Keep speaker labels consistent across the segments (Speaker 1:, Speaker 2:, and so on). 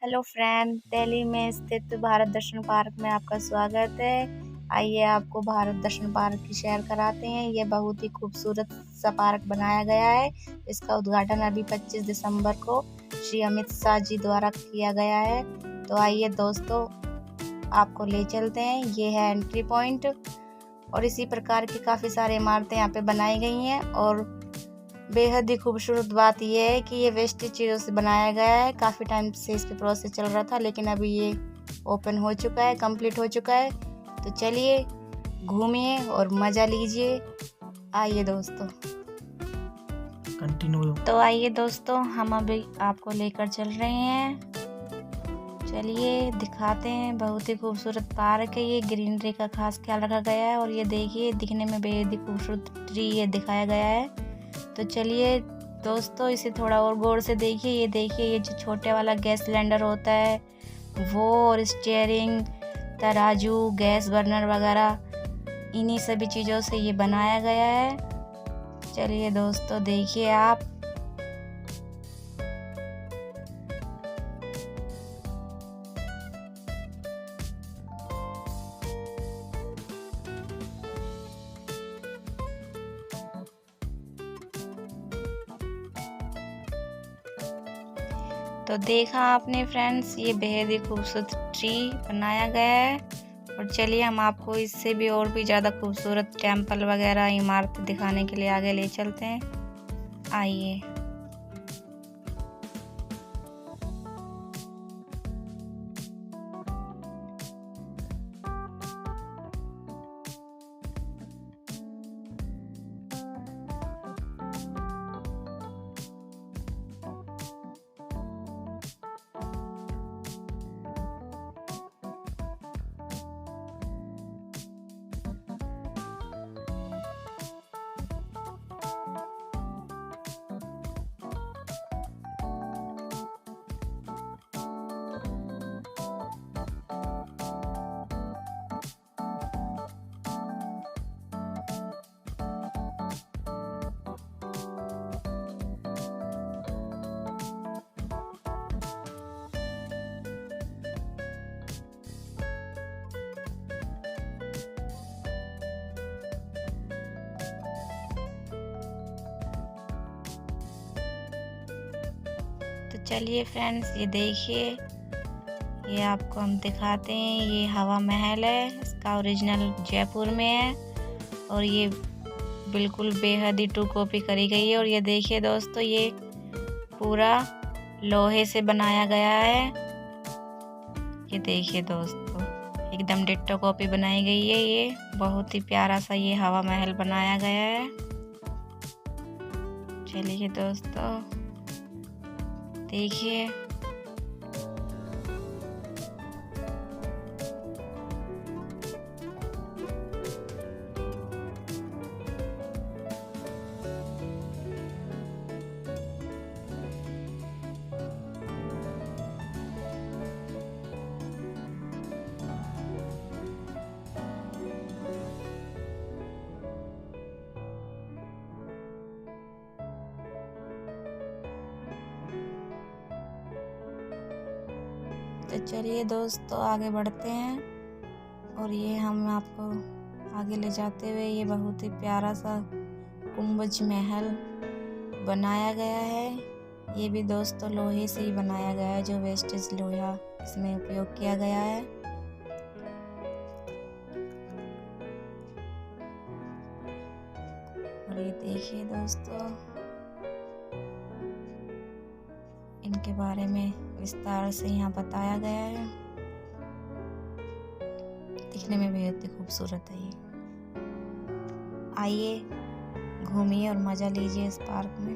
Speaker 1: Hello friend, Delhi में स्थित भारत दर्शन park में आपका स्वागत है। आइए आपको भारत दर्शन पार्क की सैर कराते हैं। ये बहुत ही खूबसूरत सा पार्क बनाया गया है। इसका उद्घाटन अभी 25 दिसंबर को श्री अमित शाह जी द्वारा किया गया है। तो आइए दोस्तों, आपको ले चलते हैं। ये है एंट्री पॉइंट और इसी प्रकार की काफ़ी सारी इमारतें यहाँ पे बनाई गई हैं। और बेहद ही खूबसूरत बात यह है कि ये वेस्टेज चीज़ों से बनाया गया है। काफ़ी टाइम से इस पे प्रोसेस चल रहा था, लेकिन अभी ये ओपन हो चुका है, कंप्लीट हो चुका है। तो चलिए घूमिए और मज़ा लीजिए। आइए दोस्तों,
Speaker 2: कंटिन्यू।
Speaker 1: तो आइए दोस्तों, हम अभी आपको लेकर चल रहे हैं। चलिए दिखाते हैं। बहुत ही खूबसूरत पार्क है। ये ग्रीनरी का खास ख्याल रखा गया है और ये देखिए, दिखने में बेहद ही खूबसूरत ट्री ये दिखाया गया है। तो चलिए दोस्तों, इसे थोड़ा और गौर से देखिए। ये देखिए, ये जो छोटे वाला गैस सिलेंडर होता है वो, और स्टीयरिंग, तराजू, गैस बर्नर वगैरह, इन्हीं सभी चीज़ों से ये बनाया गया है। चलिए दोस्तों देखिए आप। तो देखा आपने फ्रेंड्स, ये बेहद ही खूबसूरत ट्री बनाया गया है। और चलिए हम आपको इससे भी और भी ज़्यादा खूबसूरत टेम्पल वगैरह इमारतें दिखाने के लिए आगे ले चलते हैं। आइए। तो चलिए फ्रेंड्स, ये देखिए, ये आपको हम दिखाते हैं। ये हवा महल है। इसका ओरिजिनल जयपुर में है और ये बिल्कुल बेहद ही टू कॉपी करी गई है। और ये देखिए दोस्तों, ये पूरा लोहे से बनाया गया है। ये देखिए दोस्तों, एकदम डिट्टो कॉपी बनाई गई है। ये बहुत ही प्यारा सा ये हवा महल बनाया गया है। चलिए दोस्तों देखिए। तो चलिए दोस्तों आगे बढ़ते हैं। और ये हम आपको आगे ले जाते हुए, ये बहुत ही प्यारा सा गुंबज महल बनाया गया है। ये भी दोस्तों लोहे से ही बनाया गया है, जो वेस्टेज लोहा इसमें उपयोग किया गया है। और ये देखिए दोस्तों, इनके बारे में विस्तार से यहाँ बताया गया है। दिखने में बेहद ही खूबसूरत है ये। आइए घूमिए और मज़ा लीजिए इस पार्क में।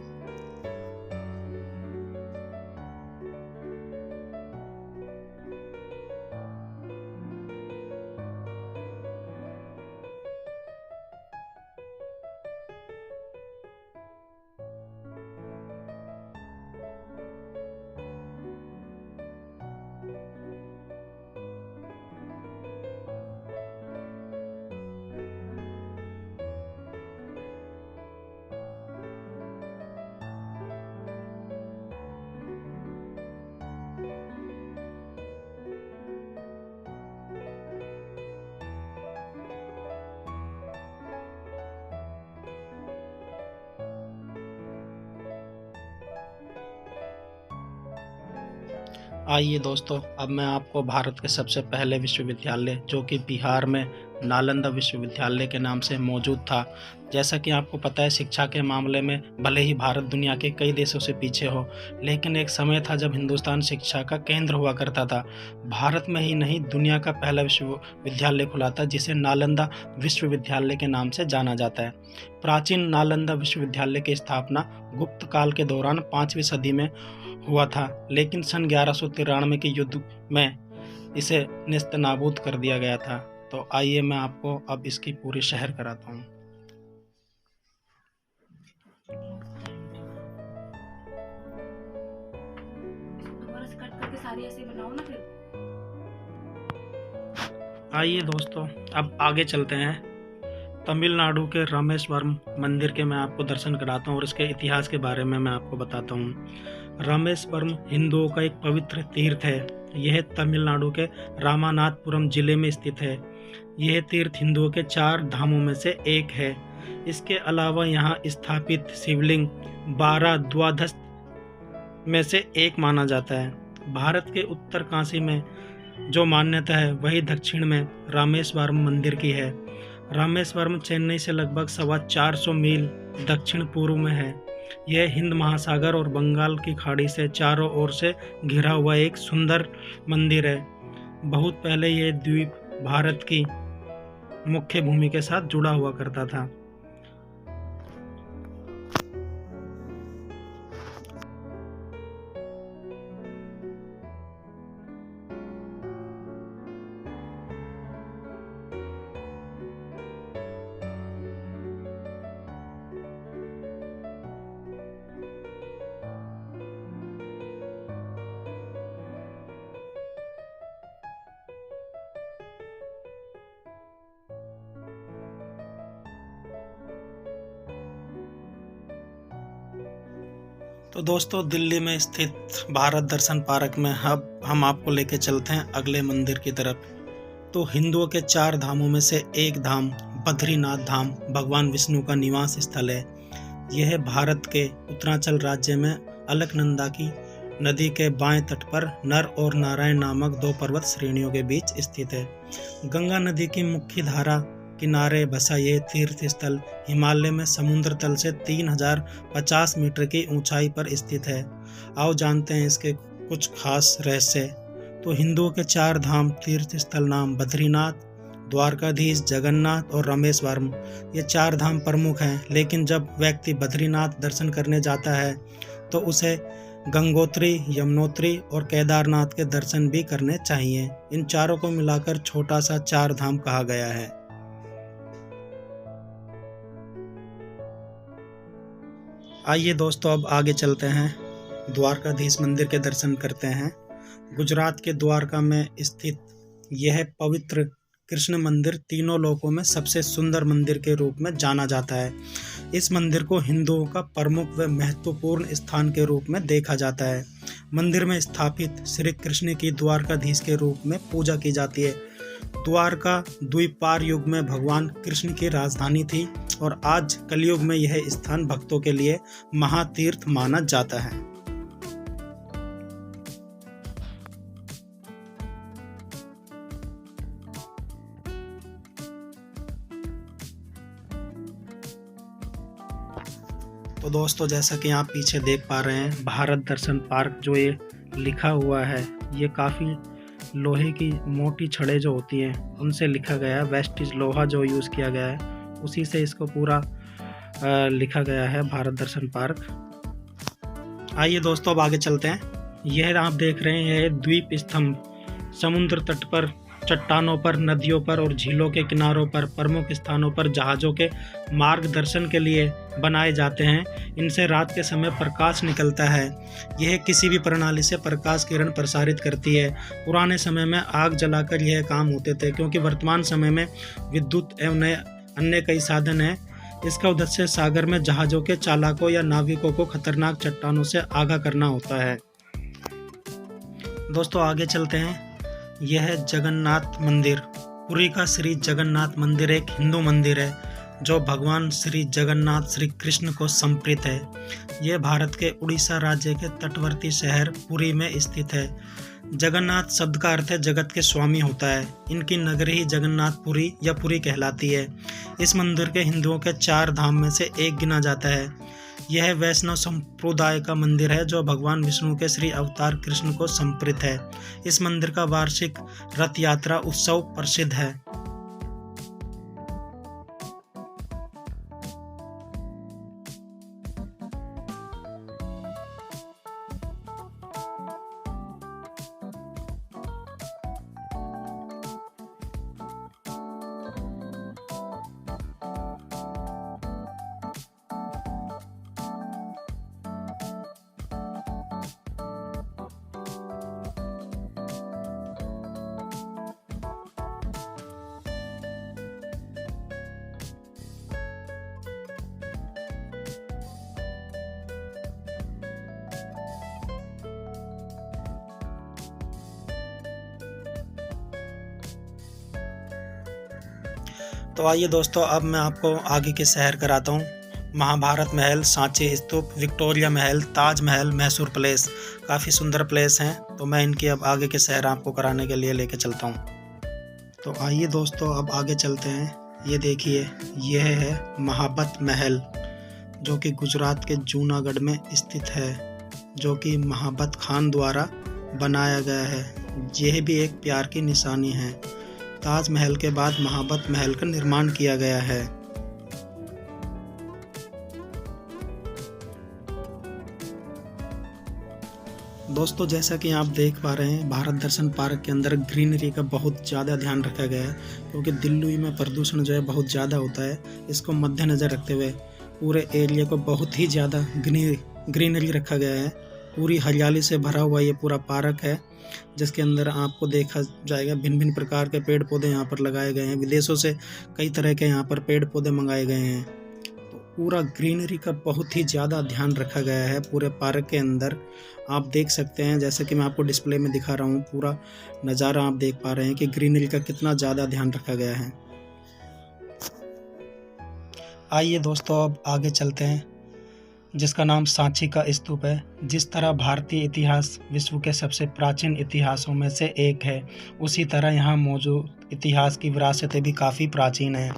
Speaker 2: आइए दोस्तों, अब मैं आपको भारत के सबसे पहले विश्वविद्यालय जो कि बिहार में नालंदा विश्वविद्यालय के नाम से मौजूद था। जैसा कि आपको पता है, शिक्षा के मामले में भले ही भारत दुनिया के कई देशों से पीछे हो, लेकिन एक समय था जब हिंदुस्तान शिक्षा का केंद्र हुआ करता था। भारत में ही नहीं, दुनिया का पहला विश्वविद्यालय खुला था जिसे नालंदा विश्वविद्यालय के नाम से जाना जाता है। प्राचीन नालंदा विश्वविद्यालय की स्थापना गुप्त काल के दौरान 5वीं सदी में हुआ था, लेकिन सन 1193 के युद्ध में इसे नेस्तनाबूद कर दिया गया था। तो आइए मैं आपको अब इसकी पूरी शहर कराता हूँ। आइए दोस्तों, अब आगे चलते हैं। तमिलनाडु के रामेश्वरम मंदिर के मैं आपको दर्शन कराता हूँ और इसके इतिहास के बारे में मैं आपको बताता हूँ। रामेश्वरम हिंदुओं का एक पवित्र तीर्थ है। यह तमिलनाडु के रामानाथपुरम जिले में स्थित है। यह तीर्थ हिंदुओं के 4 धामों में से एक है। इसके अलावा यहाँ स्थापित शिवलिंग 12 द्वादश में से एक माना जाता है। भारत के उत्तर काशी में जो मान्यता है वही दक्षिण में रामेश्वरम मंदिर की है। रामेश्वरम चेन्नई से लगभग 450 मील दक्षिण पूर्व में है। यह हिंद महासागर और बंगाल की खाड़ी से चारों ओर से घिरा हुआ एक सुंदर मंदिर है। बहुत पहले यह द्वीप भारत की मुख्य भूमि के साथ जुड़ा हुआ करता था। तो दोस्तों, दिल्ली में स्थित भारत दर्शन पार्क में अब हम आपको लेके चलते हैं अगले मंदिर की तरफ। तो हिंदुओं के 4 धामों में से एक धाम बद्रीनाथ धाम भगवान विष्णु का निवास स्थल है। यह भारत के उत्तरांचल राज्य में अलकनंदा की नदी के बाएं तट पर नर और नारायण नामक 2 पर्वत श्रेणियों के बीच स्थित है। गंगा नदी की मुख्य धारा किनारे बसा यह तीर्थ स्थल हिमालय में समुद्र तल से 3050 मीटर की ऊंचाई पर स्थित है। आओ जानते हैं इसके कुछ खास रहस्य। तो हिंदुओं के 4 धाम तीर्थ स्थल नाम बद्रीनाथ, द्वारकाधीश, जगन्नाथ और रामेश्वरम। ये 4 धाम प्रमुख हैं, लेकिन जब व्यक्ति बद्रीनाथ दर्शन करने जाता है तो उसे गंगोत्री, यमुनोत्री और केदारनाथ के दर्शन भी करने चाहिए। इन चारों को मिलाकर छोटा सा 4 धाम कहा गया है। आइए दोस्तों, अब आगे चलते हैं, द्वारकाधीश मंदिर के दर्शन करते हैं। गुजरात के द्वारका में स्थित यह पवित्र कृष्ण मंदिर तीनों लोकों में सबसे सुंदर मंदिर के रूप में जाना जाता है। इस मंदिर को हिंदुओं का प्रमुख व महत्वपूर्ण स्थान के रूप में देखा जाता है। मंदिर में स्थापित श्री कृष्ण की द्वारकाधीश के रूप में पूजा की जाती है। द्वारका द्विपार युग में भगवान कृष्ण की राजधानी थी और आज कलयुग में यह स्थान भक्तों के लिए महातीर्थ माना जाता है। तो दोस्तों, जैसा कि आप पीछे देख पा रहे हैं, भारत दर्शन पार्क जो ये लिखा हुआ है, ये काफ़ी लोहे की मोटी छड़ें जो होती हैं उनसे लिखा गया है। वेस्टिज लोहा जो यूज़ किया गया है उसी से इसको पूरा लिखा गया है भारत दर्शन पार्क। आइए दोस्तों, अब आगे चलते हैं। यह आप देख रहे हैं, यह द्वीप स्तंभ समुद्र तट पर, चट्टानों पर, नदियों पर और झीलों के किनारों पर प्रमुख स्थानों पर जहाज़ों के मार्गदर्शन के लिए बनाए जाते हैं। इनसे रात के समय प्रकाश निकलता है। यह किसी भी प्रणाली से प्रकाश किरण प्रसारित करती है। पुराने समय में आग जलाकर यह काम होते थे, क्योंकि वर्तमान समय में विद्युत एवं अन्य कई साधन हैं। इसका उद्देश्य सागर में जहाज़ों के चालकों या नाविकों को खतरनाक चट्टानों से आगाह करना होता है। दोस्तों, आगे चलते हैं। यह जगन्नाथ मंदिर, पुरी का श्री जगन्नाथ मंदिर एक हिंदू मंदिर है जो भगवान श्री जगन्नाथ श्री कृष्ण को समर्पित है। यह भारत के उड़ीसा राज्य के तटवर्ती शहर पुरी में स्थित है। जगन्नाथ शब्द का अर्थ है जगत के स्वामी होता है। इनकी नगरी ही जगन्नाथपुरी या पुरी कहलाती है। इस मंदिर के हिंदुओं के 4 धाम में से एक गिना जाता है। यह वैष्णव संप्रदाय का मंदिर है जो भगवान विष्णु के श्री अवतार कृष्ण को समर्पित है। इस मंदिर का वार्षिक रथ यात्रा उत्सव प्रसिद्ध है। तो आइए दोस्तों, अब मैं आपको आगे के शहर कराता हूँ। महाभारत महल, सांची स्तूप, विक्टोरिया महल, ताज महल, मैसूर पैलेस, काफ़ी सुंदर प्लेस हैं। तो मैं इनके अब आगे के शहर आपको कराने के लिए लेके चलता हूँ। तो आइए दोस्तों, अब आगे चलते हैं। ये देखिए, यह है महाबत महल जो कि गुजरात के जूनागढ़ में स्थित है, जो कि महाबत खान द्वारा बनाया गया है। यह भी एक प्यार की निशानी है। ताजमहल के बाद महाबत महल का निर्माण किया गया है। दोस्तों, जैसा कि आप देख पा रहे हैं, भारत दर्शन पार्क के अंदर ग्रीनरी का बहुत ज़्यादा ध्यान रखा गया है, क्योंकि दिल्ली में प्रदूषण जो है बहुत ज़्यादा होता है। इसको मद्देनज़र रखते हुए पूरे एरिया को बहुत ही ज़्यादा ग्रीनरी रखा गया है। पूरी हरियाली से भरा हुआ ये पूरा पार्क है, जिसके अंदर आपको देखा जाएगा भिन्न भिन्न प्रकार के पेड़ पौधे यहाँ पर लगाए गए हैं। विदेशों से कई तरह के यहाँ पर पेड़ पौधे मंगाए गए हैं। तो पूरा ग्रीनरी का बहुत ही ज़्यादा ध्यान रखा गया है पूरे पार्क के अंदर। आप देख सकते हैं, जैसे कि मैं आपको डिस्प्ले में दिखा रहा हूँ, पूरा नज़ारा आप देख पा रहे हैं कि ग्रीनरी का कितना ज़्यादा ध्यान रखा गया है। आइए दोस्तों, अब आगे चलते हैं, जिसका नाम सांची का स्तूप है। जिस तरह भारतीय इतिहास विश्व के सबसे प्राचीन इतिहासों में से एक है, उसी तरह यहाँ मौजूद इतिहास की विरासतें भी काफ़ी प्राचीन हैं।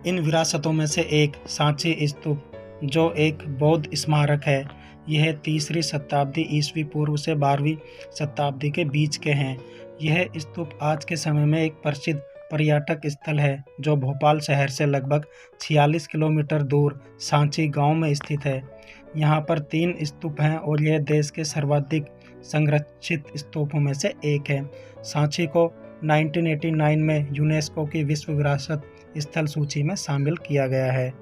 Speaker 2: इन विरासतों में से एक सांची स्तूप, जो एक बौद्ध स्मारक है, यह 3री शताब्दी ईस्वी पूर्व से 12वीं शताब्दी के बीच के हैं। यह स्तूप आज के समय में एक प्रसिद्ध पर्यटक स्थल है, जो भोपाल शहर से लगभग 46 किलोमीटर दूर सांची गांव में स्थित है। यहाँ पर 3 स्तूप हैं और यह देश के सर्वाधिक संरक्षित स्तूपों में से एक है। सांची को 1989 में यूनेस्को की विश्व विरासत स्थल सूची में शामिल किया गया है।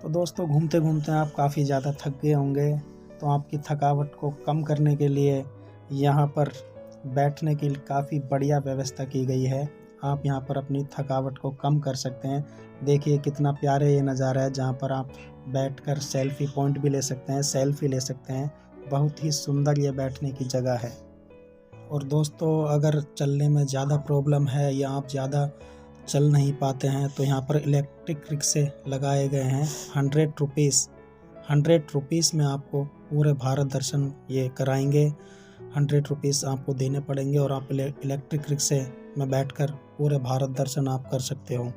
Speaker 2: तो दोस्तों, घूमते घूमते आप काफ़ी ज़्यादा थक गए होंगे, तो आपकी थकावट को कम करने के लिए यहाँ पर बैठने की काफ़ी बढ़िया व्यवस्था की गई है। आप यहाँ पर अपनी थकावट को कम कर सकते हैं। देखिए कितना प्यारे ये नज़ारा है, जहाँ पर आप बैठकर सेल्फी पॉइंट भी ले सकते हैं, सेल्फी ले सकते हैं। बहुत ही सुंदर ये बैठने की जगह है। और दोस्तों, अगर चलने में ज़्यादा प्रॉब्लम है या आप ज़्यादा चल नहीं पाते हैं, तो यहाँ पर इलेक्ट्रिक रिक्शे लगाए गए हैं। 100 रुपीज़ में आपको पूरे भारत दर्शन ये कराएंगे। 100 रुपीज़ आपको देने पड़ेंगे और आप इलेक्ट्रिक रिक्शे में बैठकर पूरे भारत दर्शन आप कर सकते हो।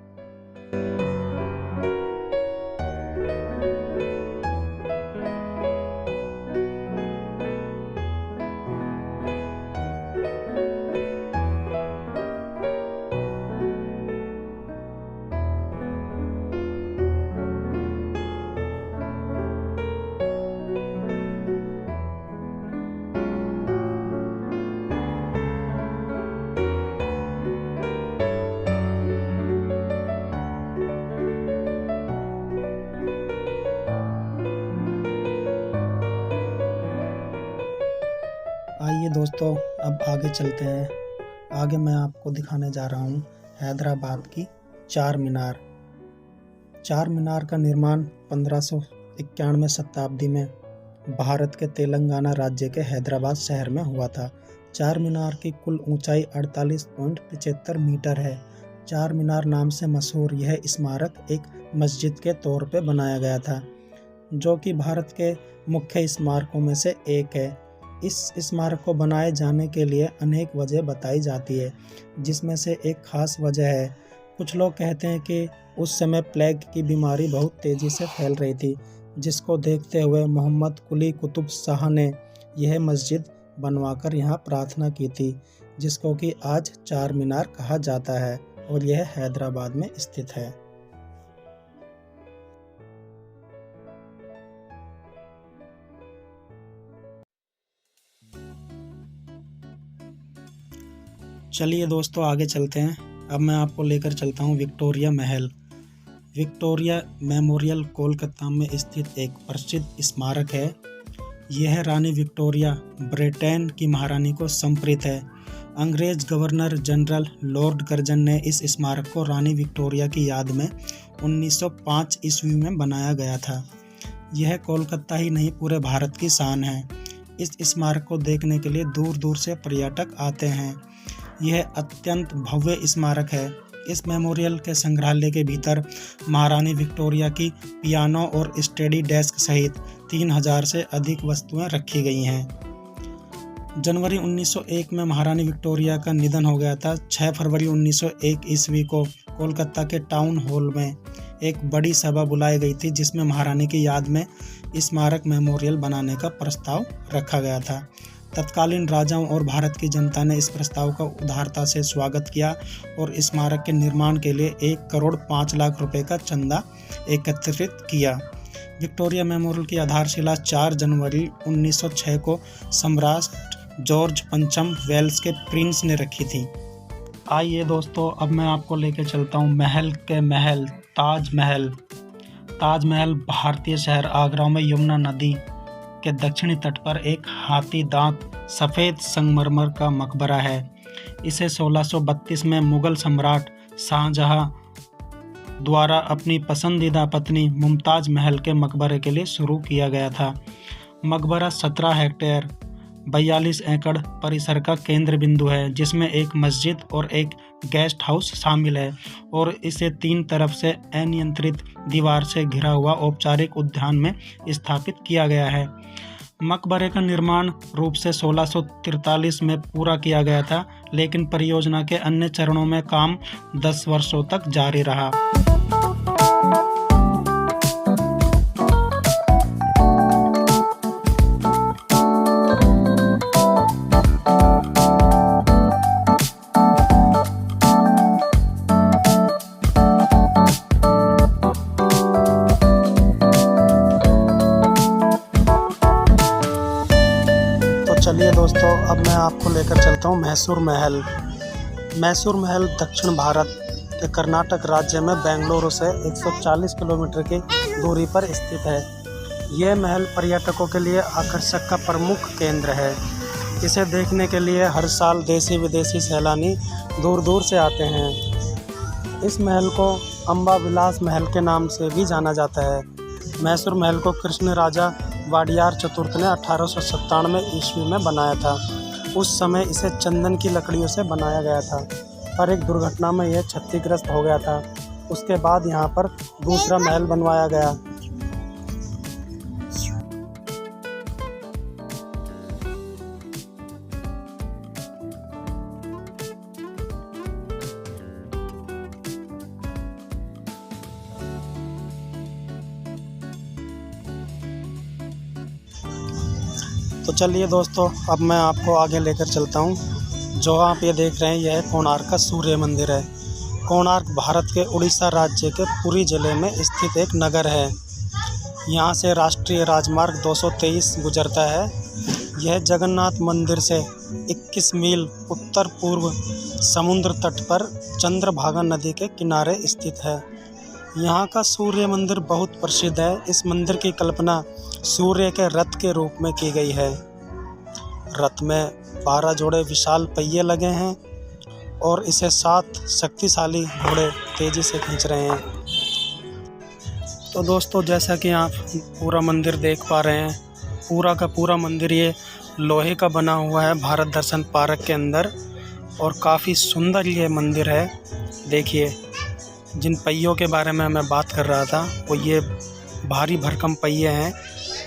Speaker 2: दोस्तों अब आगे चलते हैं। आगे मैं आपको दिखाने जा रहा हूँ हैदराबाद की चार मीनार। चार मीनार का निर्माण 1591 शताब्दी में भारत के तेलंगाना राज्य के हैदराबाद शहर में हुआ था। चार मीनार की कुल ऊंचाई 48.75 मीटर है। चार मीनार नाम से मशहूर यह स्मारक एक मस्जिद के तौर पर बनाया गया था, जो कि भारत के मुख्य स्मारकों में से एक है। इस स्मारक को बनाए जाने के लिए अनेक वजह बताई जाती है, जिसमें से एक खास वजह है। कुछ लोग कहते हैं कि उस समय प्लेग की बीमारी बहुत तेज़ी से फैल रही थी, जिसको देखते हुए मोहम्मद कुली कुतुब शाह ने यह मस्जिद बनवाकर यहाँ प्रार्थना की थी, जिसको कि आज चार मीनार कहा जाता है और यह हैदराबाद में स्थित है। चलिए दोस्तों आगे चलते हैं। अब मैं आपको लेकर चलता हूँ विक्टोरिया महल। विक्टोरिया मेमोरियल कोलकाता में स्थित एक प्रसिद्ध स्मारक है। यह रानी विक्टोरिया ब्रिटेन की महारानी को समर्पित है। अंग्रेज गवर्नर जनरल लॉर्ड कर्जन ने इस स्मारक को रानी विक्टोरिया की याद में 1905 ईस्वी में बनाया गया था। यह कोलकाता ही नहीं पूरे भारत की शान है। इस स्मारक को देखने के लिए दूर दूर से पर्यटक आते हैं। यह अत्यंत भव्य स्मारक है। इस मेमोरियल के संग्रहालय के भीतर महारानी विक्टोरिया की पियानो और स्टडी डेस्क सहित 3000 से अधिक वस्तुएं रखी गई हैं। जनवरी 1901 में महारानी विक्टोरिया का निधन हो गया था। 6 फरवरी 1901 ईस्वी को कोलकाता के टाउन हॉल में एक बड़ी सभा बुलाई गई थी, जिसमें महारानी की याद में स्मारक मेमोरियल बनाने का प्रस्ताव रखा गया था। तत्कालीन राजाओं और भारत की जनता ने इस प्रस्ताव का उदारता से स्वागत किया और स्मारक के निर्माण के लिए 1,05,00,000 रुपए का चंदा एकत्रित किया। विक्टोरिया मेमोरियल की आधारशिला 4 जनवरी 1906 को सम्राट जॉर्ज पंचम वेल्स के प्रिंस ने रखी थी। आइए दोस्तों अब मैं आपको लेकर चलता हूँ महल के महल ताजमहल। ताजमहल भारतीय शहर आगरा में यमुना नदी के दक्षिणी तट पर एक हाथी दांत सफ़ेद संगमरमर का मकबरा है। इसे 1632 में मुगल सम्राट शाहजहां द्वारा अपनी पसंदीदा पत्नी मुमताज़ महल के मकबरे के लिए शुरू किया गया था। मकबरा 17 हेक्टेयर 42 एकड़ परिसर का केंद्र बिंदु है, जिसमें एक मस्जिद और एक गेस्ट हाउस शामिल है और इसे 3 तरफ से अनियंत्रित दीवार से घिरा हुआ औपचारिक उद्यान में स्थापित किया गया है। मकबरे का निर्माण रूप से 1643 में पूरा किया गया था, लेकिन परियोजना के अन्य चरणों में काम 10 वर्षों तक जारी रहा। चलिए दोस्तों अब मैं आपको लेकर चलता हूँ मैसूर महल। मैसूर महल दक्षिण भारत के कर्नाटक राज्य में बेंगलुरु से 140 किलोमीटर की दूरी पर स्थित है। यह महल पर्यटकों के लिए आकर्षक का प्रमुख केंद्र है। इसे देखने के लिए हर साल देशी विदेशी सैलानी दूर दूर से आते हैं। इस महल को अम्बा विलास महल के नाम से भी जाना जाता है। मैसूर महल को कृष्ण राजा वाडियार चतुर्थ ने 1897 ईस्वी में बनाया था। उस समय इसे चंदन की लकड़ियों से बनाया गया था, पर एक दुर्घटना में यह क्षतिग्रस्त हो गया था। उसके बाद यहाँ पर दूसरा महल बनवाया गया। तो चलिए दोस्तों अब मैं आपको आगे लेकर चलता हूँ। जो आप ये देख रहे हैं यह कोणार्क का सूर्य मंदिर है। कोणार्क भारत के उड़ीसा राज्य के पुरी जिले में स्थित एक नगर है। यहाँ से राष्ट्रीय राजमार्ग 223 गुजरता है। यह जगन्नाथ मंदिर से 21 मील उत्तर पूर्व समुद्र तट पर चंद्रभागा नदी के किनारे स्थित है। यहाँ का सूर्य मंदिर बहुत प्रसिद्ध है। इस मंदिर की कल्पना सूर्य के रथ के रूप में की गई है। रथ में 12 जोड़े विशाल पहिए लगे हैं और इसे 7 शक्तिशाली घोड़े तेज़ी से खींच रहे हैं। तो दोस्तों, जैसा कि आप पूरा मंदिर देख पा रहे हैं, पूरा का पूरा मंदिर ये लोहे का बना हुआ है भारत दर्शन पार्क के अंदर, और काफ़ी सुंदर ये मंदिर है। देखिए, जिन पहियों के बारे में मैं बात कर रहा था वो ये भारी भरकम पहिए हैं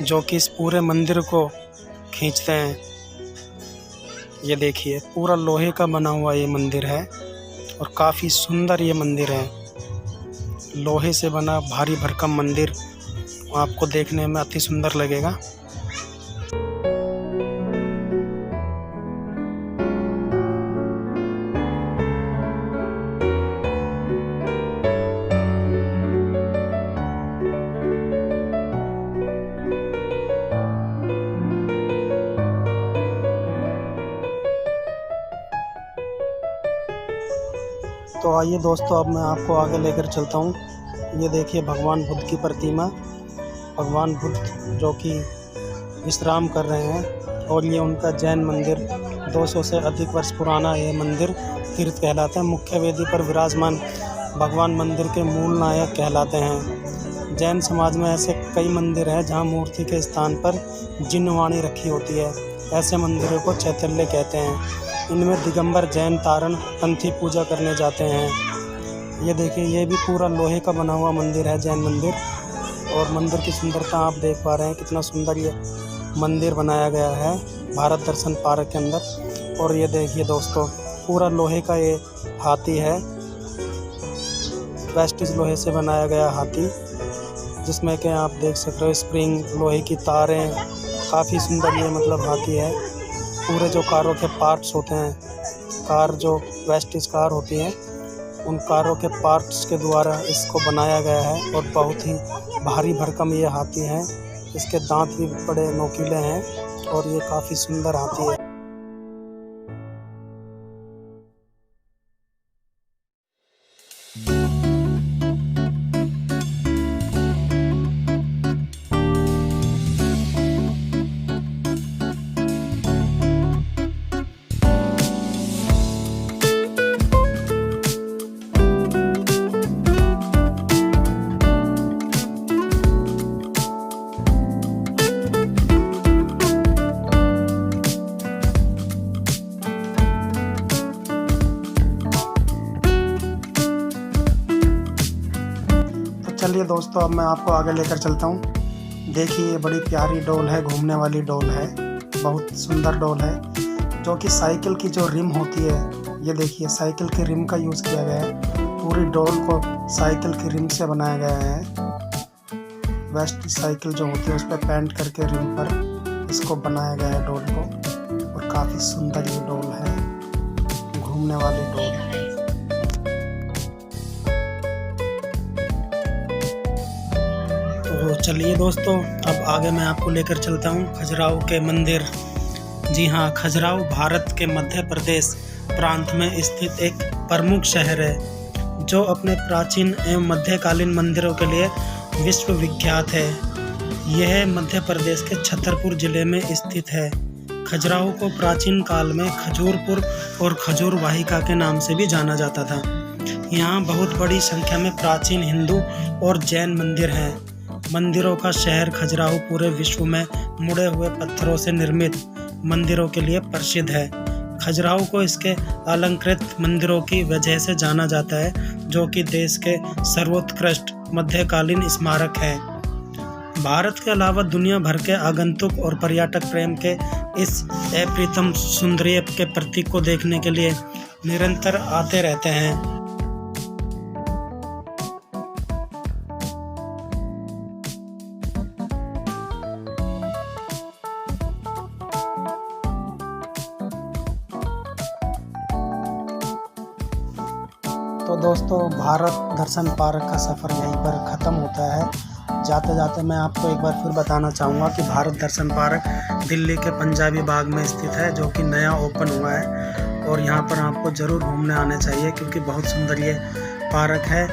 Speaker 2: जो कि इस पूरे मंदिर को खींचते हैं। ये देखिए, पूरा लोहे का बना हुआ ये मंदिर है और काफ़ी सुंदर ये मंदिर है। लोहे से बना भारी भरकम मंदिर आपको देखने में अति सुंदर लगेगा। तो आइए दोस्तों, अब मैं आपको आगे लेकर चलता हूँ। ये देखिए भगवान बुद्ध की प्रतिमा, भगवान बुद्ध जो कि विश्राम कर रहे हैं, और ये उनका जैन मंदिर 200 से अधिक वर्ष पुराना ये मंदिर तीर्थ कहलाता है। मुख्य वेदी पर विराजमान भगवान मंदिर के मूल नायक कहलाते हैं। जैन समाज में ऐसे कई मंदिर हैं जहाँ मूर्ति के स्थान पर जिनवाणी रखी होती है। ऐसे मंदिरों को चैतल्य कहते हैं। इनमें दिगंबर जैन तारण पंथी पूजा करने जाते हैं। ये देखिए, ये भी पूरा लोहे का बना हुआ मंदिर है, जैन मंदिर, और मंदिर की सुंदरता आप देख पा रहे हैं। कितना सुंदर ये मंदिर बनाया गया है भारत दर्शन पार्क के अंदर। और ये देखिए दोस्तों, पूरा लोहे का ये हाथी है, वेस्टिज लोहे से बनाया गया हाथी, जिसमें कि आप देख सकते हो स्प्रिंग, लोहे की तारें, काफ़ी सुंदर ये मतलब हाथी है। पूरे जो कारों के पार्ट्स होते हैं, कार जो वेस्टिज कार होती हैं, उन कारों के पार्ट्स के द्वारा इसको बनाया गया है, और बहुत ही भारी भरकम ये हाथी है। इसके दांत भी बड़े नोकीले हैं और ये काफ़ी सुंदर हाथी है। चलिए दोस्तों, अब मैं आपको आगे लेकर चलता हूँ। देखिए, ये बड़ी प्यारी डोल है, घूमने वाली डोल है, बहुत सुंदर डोल है, जो कि साइकिल की जो रिम होती है, ये देखिए साइकिल की रिम का यूज़ किया गया है। पूरी डोल को साइकिल की रिम से बनाया गया है। वेस्ट साइकिल जो होती है उस पर पेंट करके रिम पर इसको बनाया गया है डोल को, और काफ़ी सुंदर ये डोल है, घूमने वाली डोल है। तो चलिए दोस्तों, अब आगे मैं आपको लेकर चलता हूँ खजुराहो के मंदिर। जी हाँ, खजुराहो भारत के मध्य प्रदेश प्रांत में स्थित एक प्रमुख शहर है, जो अपने प्राचीन एवं मध्यकालीन मंदिरों के लिए विश्व विख्यात है। यह मध्य प्रदेश के छतरपुर जिले में स्थित है। खजुराहो को प्राचीन काल में खजूरपुर और खजूर वाहिका के नाम से भी जाना जाता था। यहाँ बहुत बड़ी संख्या में प्राचीन हिंदू और जैन मंदिर हैं। मंदिरों का शहर खजुराहो पूरे विश्व में मुड़े हुए पत्थरों से निर्मित मंदिरों के लिए प्रसिद्ध है। खजुराहो को इसके अलंकृत मंदिरों की वजह से जाना जाता है, जो कि देश के सर्वोत्कृष्ट मध्यकालीन स्मारक है। भारत के अलावा दुनिया भर के आगंतुक और पर्यटक प्रेम के इस अप्रतिम सौंदर्य के प्रतीक को देखने के लिए निरंतर आते रहते हैं। तो दोस्तों, भारत दर्शन पार्क का सफ़र यहीं पर ख़त्म होता है। जाते जाते मैं आपको एक बार फिर बताना चाहूँगा कि भारत दर्शन पार्क दिल्ली के पंजाबी बाग में स्थित है, जो कि नया ओपन हुआ है, और यहाँ पर आपको ज़रूर घूमने आने चाहिए क्योंकि बहुत सुंदर ये पार्क है।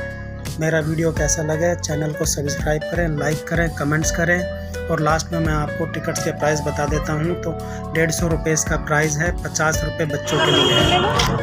Speaker 2: मेरा वीडियो कैसा लगे, चैनल को सब्सक्राइब करें, लाइक करें, कमेंट्स करें। और लास्ट में मैं आपको टिकट्स के प्राइस बता देता हूँ। तो 150 रुपये का प्राइस है, 50 रुपये बच्चों के लिए है।